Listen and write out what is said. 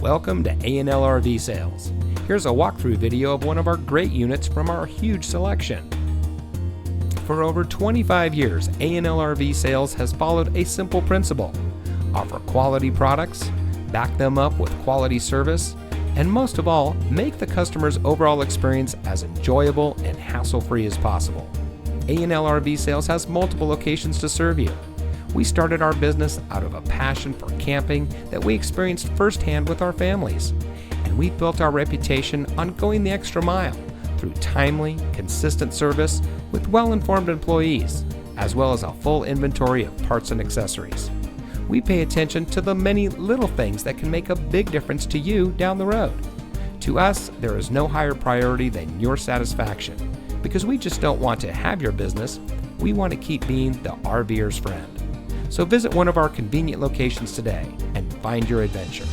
Welcome to A&L RV Sales. Here's a walkthrough video of one of our great units from our huge selection. For over 25 years, A&L RV Sales has followed a simple principle: offer quality products, back them up with quality service, and most of all, make the customer's overall experience as enjoyable and hassle-free as possible. A&L RV Sales has multiple locations to serve you. We started our business out of a passion for camping that we experienced firsthand with our families, and we built our reputation on going the extra mile through timely, consistent service with well-informed employees, as well as a full inventory of parts and accessories. We pay attention to the many little things that can make a big difference to you down the road. To us, there is no higher priority than your satisfaction, because we just don't want to have your business, we want to keep being the RVer's friend. So visit one of our convenient locations today and find your adventure.